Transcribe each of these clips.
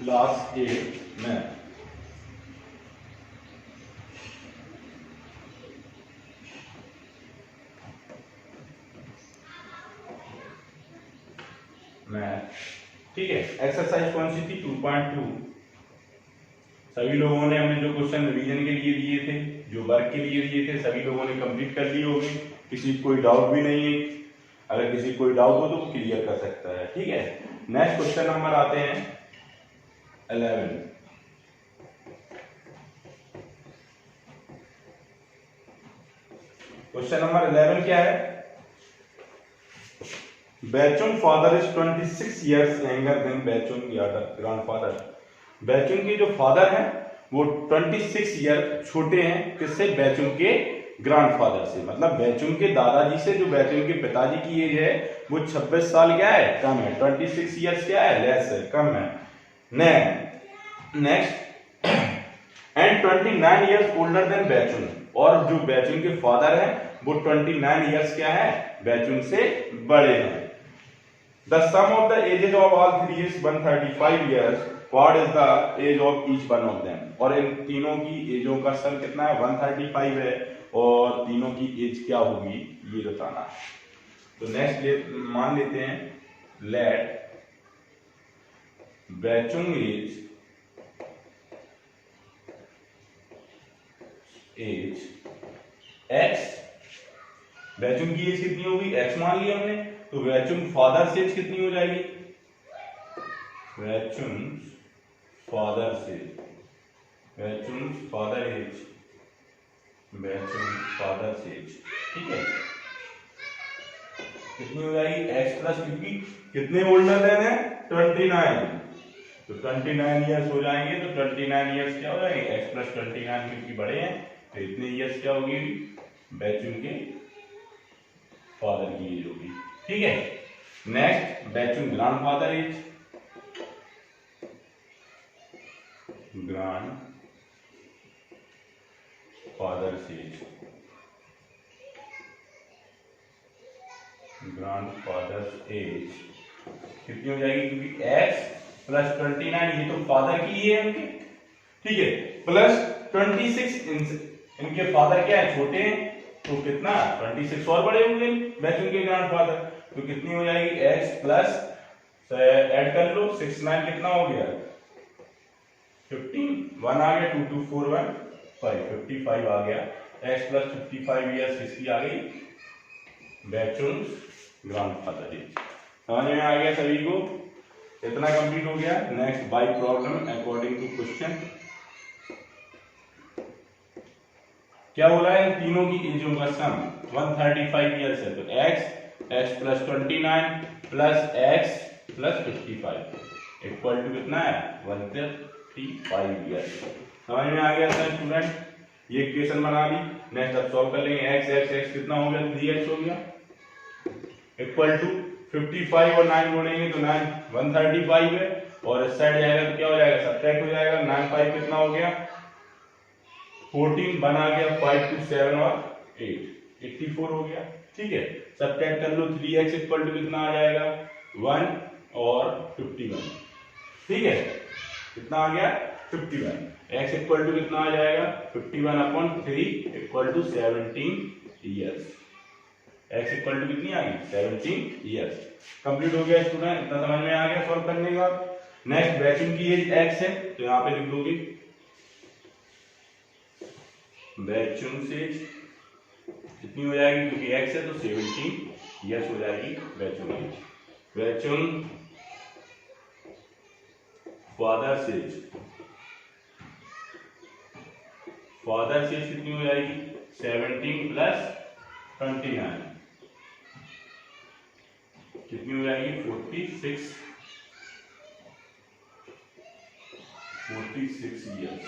Class 8 math. ठीक है, exercise कौन सी थी? 2.2। सभी लोगों ने हमने जो क्वेश्चन रिवीजन के लिए दिए थे, जो वर्क के लिए दिए थे, सभी लोगों ने कंप्लीट कर लिए होंगे। किसी को कोई डाउट भी नहीं है? अगर किसी को कोई डाउट हो तो वो क्लियर कर सकता है। ठीक है, नेक्स्ट क्वेश्चन नंबर आते हैं 11। क्वेश्चन नंबर 11 क्या है? Baichung father is 26 years younger than Baichung grandfather. Baichung के जो फादर हैं वो 26 ईयर छोटे हैं किससे? बैचुंग के ग्रैंडफादर से। मतलब बैचुंग के दादाजी से जो बैचुंग के पिताजी की एज है वो 26 साल क्या है? कम है। 26 ईयर्स क्या है? लेस है, कम है। Next and 29 years older than Baichung. और जो बैचुंग के फादर हैं वो 29 ईयर्स क्या है? बैचुंग से बड़े हैं। The sum of the ages of all three is 135 years. What is the age of each one of them? और इन तीनों की एजों का सम कितना है? 135 है। और तीनों की एज क्या होगी ये बताना है। तो नेक्स्ट मान लेते हैं, let Baichung age x. Baichung की एज कितनी होगी? एक्स मान लिया हमने। तो बैचुंग फादर एज कितनी हो जाएगी? Baichung father age, Baichung father age, Baichung father age. ठीक है, कितनी हो जाएगी? एक्स प्लस कितने ओल्डर देन है? 29। तो 29 ईयर्स हो जाएंगे। तो 29 ईयर्स क्या हो जाएंगे? एक्स प्लस 29 क्योंकि बड़े हैं तो इतने ईयर्स क्या होगी? बैचुंग के फादर की एज होगी। ठीक है, next Baichung grandfather age. Grandfather age, grandfather age कितनी हो जाएगी? क्योंकि एक्स प्लस 29 ये तो फादर की है उनके, ठीक है, प्लस 26 इनके फादर क्या है? छोटे हैं। तो कितना? 26 और बड़े होंगे बैचुंग के ग्रैंडफादर। तो कितनी हो जाएगी? एक्स प्लस ऐड कर लो 6 9 कितना हो गया? 15 1 आ गया, 2 2 4 1 5 55 आ गया। एक्स प्लस 55 ईयर्स किसकी आ गई? Baichung grandfather age. समझ में आ गया सभी को? इतना कंप्लीट हो गया। Next by problem according to question. क्या बोला है? तीनों की एजों का सम 135 ईयर्स है। तो x plus 29 plus x plus 55 equal to कितना है? 135 ईयर्स। समझ में आ गया था स्टूडेंट? ये इक्वेशन बना ली। नेक्स्ट अब सॉल्व कर लेंगे। x कितना हो गया? 3x हो गया इक्वल टू 55 और 9 जोड़ेंगे तो 9 135 है। और इस साइड जाएगा तो क्या हो जाएगा? सब्ट्रैक्ट हो जाएगा। 9 5 कितना हो गया? 14 बना गया। 5 2 7 और 8 84 हो गया। ठीक है, सब्ट्रैक्ट कर लो। 3x इक्वल टू कितना आ जाएगा? 1 और 51। ठीक है, कितना आ गया? 51। x इक्वल टू कितना आ जाएगा? 51 upon 3 equal to 17 years. x equal to कितनी आ गई? 17 ईयर्स। कंप्लीट हो गया स्टूडेंट? इतना समझ में आ गया सॉल्व करने के बाद? नेक्स्ट बैचुंग की एज x है तो यहाँ पे लिख दोगे बैचुंग एज कितनी हो जाएगी? क्योंकि x है तो 17 ईयर्स हो जाएगी Baichung age. Baichung father age, father age कितनी हो जाएगी? 17 प्लस 29 कितनी हो जाएगी? 46 ईयर्स।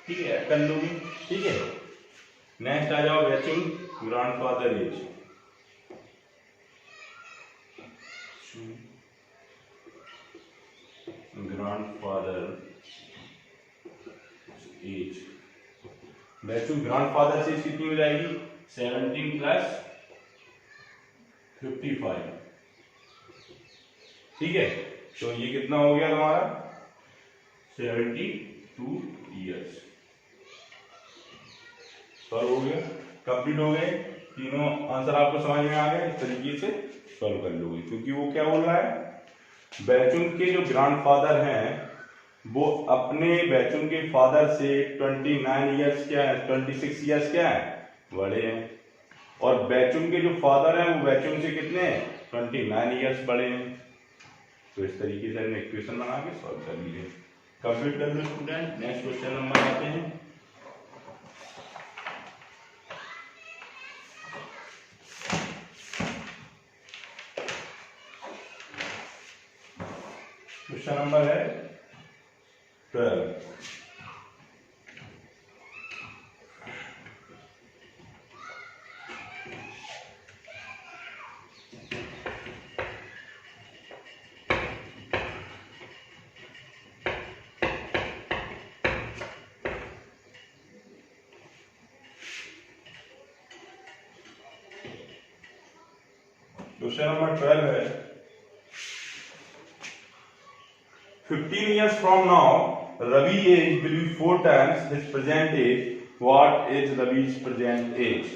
ठीक है, कर लोगे। ठीक है, नेक्स्ट आ जाओ Baichung grandfather age. Grandfather age, Baichung grandfather age कितनी हो जाएगी? 17 प्लस 55। ठीक है, तो ये कितना हो गया तुम्हारा? 72 ईयर्स। सॉल्व हो गया, कंप्लीट हो गए तीनों आंसर, आपको समझ में आ गया। इस तरीके से सॉल्व कर लोगे, क्योंकि वो क्या बोल रहा है, बैचुन के जो ग्रैंडफादर हैं वो अपने बैचुन के फादर से 29 ईयर्स क्या है, 26 ईयर्स क्या है, बड़े हैं। और बैचुन के जो फादर हैं वो बैचुन से कितने हैं, 29 ईयर्स बड़े हैं। तो इस तरीके से हमने इक्वेशन बना के सॉल्व कर लीजिए। कंप्लीट कर लो स्टूडेंट। नेक्स्ट क्वेश्चन नंबर आते हैं। क्वेश्चन नंबर है 12। क्वेश्चन नंबर 12 है, 15 years from now, Ravi age will be 4 times his present age. What is Ravi's present age?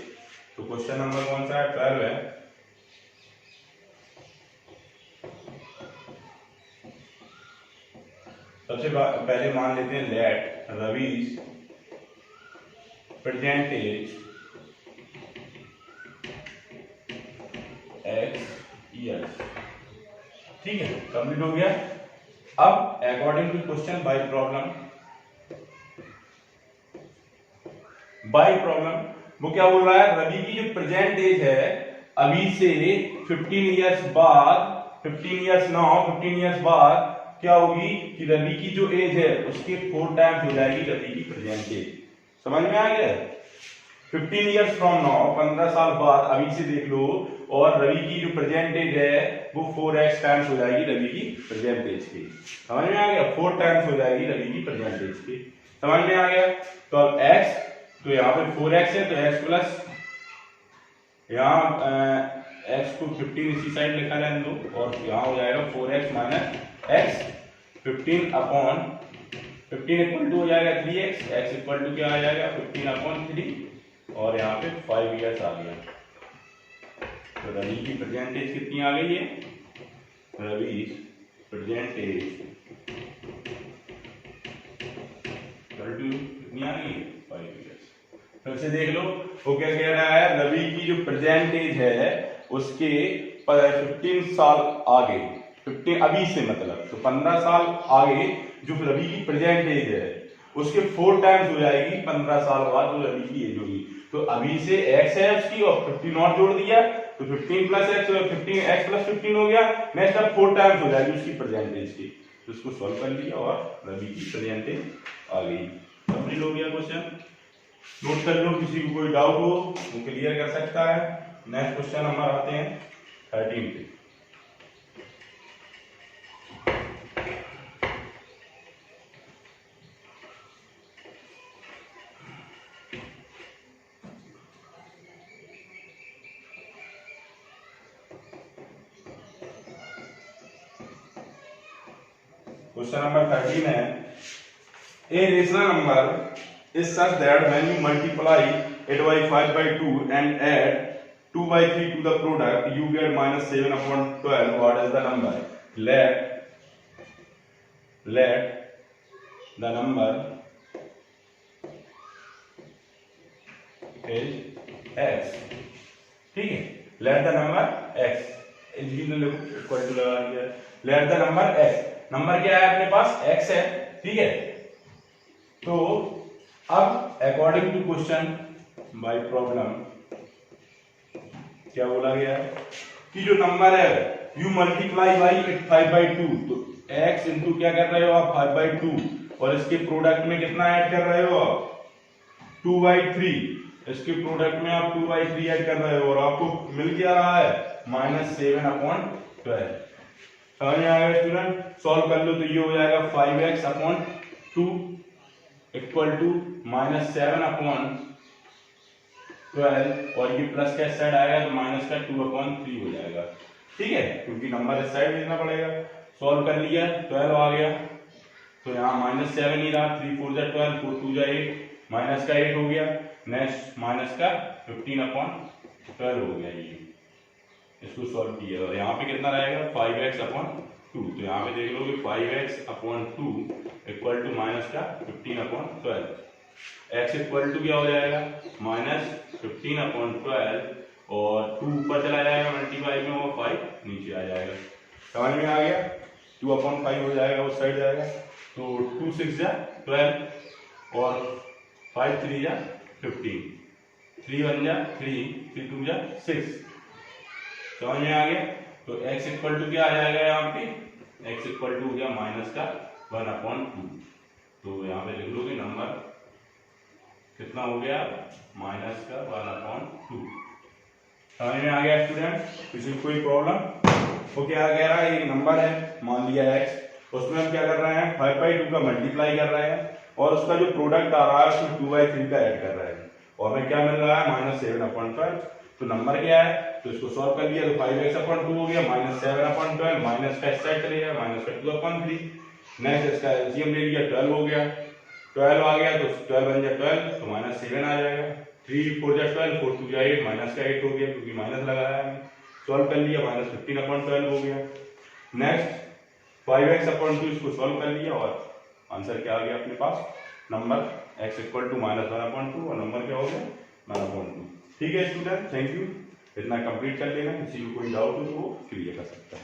तो क्वेश्चन नंबर कौन सा है, 12 है। सबसे पहले मान लेते हैं late Ravi's present age x years। ठीक है, कंप्लीट हो गया। अब according to question by problem वो क्या बोल रहा है, रवि की जो प्रेजेंट एज है अभी से 15 इयर्स बाद, 15 इयर्स बाद क्या होगी कि रवि की जो एज है उसके 4 टाइम्स हो जाएगी रवि की प्रेजेंट एज। समझ में आ गया? 15 इयर्स फ्रॉम नाउ, 15 साल बाद अभी से देख लो, और रवि की जो प्रेजेंट एज है वो 4x टाइम्स हो जाएगी रवि की प्रेजेंट एज की। समझ में आ गया? 4 टाइम्स हो जाएगी रवि की प्रेजेंट एज की। समझ में आ गया? तो अब x, तो यहाँ पे 4x है तो x प्लस यहाँ x को 15 इसी साइड लिखा रहने दो, और यहाँ हो जाएगा 4x minus x, 15 upon 15 equal to हो जाएगा 3x, x इक्वल टू क्या आ जाएगा 15 अपॉन 3, और यहाँ पे 5 इयर्स आ गया। तो रवि की प्रेजेंट एज कितनी आ गई है, रवि प्रेजेंट एज कितनी आ गई है, 5 इयर्स। फिर से देख लो वो क्या कह रहा है, रवि की जो प्रेजेंट एज है उसके 15 साल आगे, 15 अभी से मतलब, तो 15 साल आगे जो रवि की प्रेजेंट एज है उसके 4 टाइम्स हो जाएगी 15 साल बाद जो रवि की एज होगी। तो अभी से x है उसकी और 15 और जोड़ दिया तो 15 प्लस x, 15 x प्लस 15 हो गया। नेक्स्ट अब 4 टाइम्स हो जाएगी उसकी प्रेजेंट एज की, तो इसको सॉल्व कर लिया और रवि की प्रेजेंट एज आ गई। कंप्लीट हो गया क्वेश्चन। नोट कर लो, किसी को कोई डाउट हो वो क्लियर कर सकता है। नेक्स्ट क्वेश्चन नंबर आते हैं 13 पे। क्वेश्चन नंबर 13 है, a rational number is such that when you multiply it by 5/2 and add 2/3 to the product you get -7/12. What is the number? Let the number is x। ठीक है, let the number x equal to लगा दिया। let the number x, number क्या है अपने पास, x है। ठीक है, तो अब according to question by problem क्या बोला गया है कि जो नंबर है यू मल्टीप्लाई बाई 5/2, तो x इंटू क्या कर रहे हो आप 5/2, और इसके प्रोडक्ट में कितना ऐड कर रहे हो आप 2/3, इसके प्रोडक्ट में आप 2/3 ऐड कर रहे हो, और आपको मिल क्या रहा है -7/12। समझ में आ गया स्टूडेंट? सॉल्व कर लो तो ये हो जाएगा 5x/2 इक्वल टू -7/12, और ये प्लस का साइड आएगा तो माइनस का 2/3 हो जाएगा। ठीक है, क्योंकि नंबर इस साइड भेजना पड़ेगा। सॉल्व कर लिया, 12 आ गया। तो यहाँ -7 ही रहा, 3 4 जा 12, 4 2 जा 8, माइनस का 8 हो गया। नेक्स्ट माइनस का 15/12 हो गया। ये इसको सॉल्व किया और यहाँ पे कितना रहेगा 5x/2। तो यहाँ पे देख लो कि 5x/2 इक्वल टू माइनस का 15/12। x इक्वल टू क्या हो जाएगा -15/12 और 2 ऊपर चला जाएगा मल्टीप्लाई में और 5 नीचे आ जाएगा। समझ में आ गया? 2/5 हो जाएगा, उस साइड जाएगा। तो 2 6 जा 12 और 5 3 जा 15, 3 1 जा 3, 3 2 जा 6। समझ में आ गया? तो x इक्वल टू क्या आ जाएगा यहाँ पे, x इक्वल टू हो गया माइनस का 1/2। तो यहाँ पे लिख लो कि नंबर कितना हो गया माइनस का 1/2। समझ में आ गया स्टूडेंट? किसी को कोई प्रॉब्लम? वो क्या कह रहा है, एक नंबर है मान लिया x, उसमें हम क्या कर रहे हैं 5/2 का मल्टीप्लाई कर रहे हैं और उसका जो प्रोडक्ट आ रहा है उसमें 2/3 का ऐड कर रहे हैं और हमें क्या मिल रहा है -7/12। तो नंबर क्या है, तो इसको सॉल्व कर लिया तो 5x/2 हो गया, -7/12 माइनस का सेट करेगा माइनस का 2/3। नेक्स्ट इसका एलसीएम ले लिया 12 हो गया, 12 आ गया तो 12 बन जाए 12 तो -7 आ जाएगा। 3 4 जा 12, 4 2 जा 8, माइनस का 8 हो गया क्योंकि माइनस लगाया है। सॉल्व कर लिया -15/12 हो गया। नेक्स्ट 5x/2 इसको सॉल्व कर लिया और आंसर क्या आ गया अपने पास, नंबर x इक्वल टू -1/2 और नंबर क्या हो गया 1/2। ठीक है स्टूडेंट, थैंक यू। इतना कंप्लीट कर लेना, किसी को कोई डाउट हो तो वो क्लियर कर सकता है।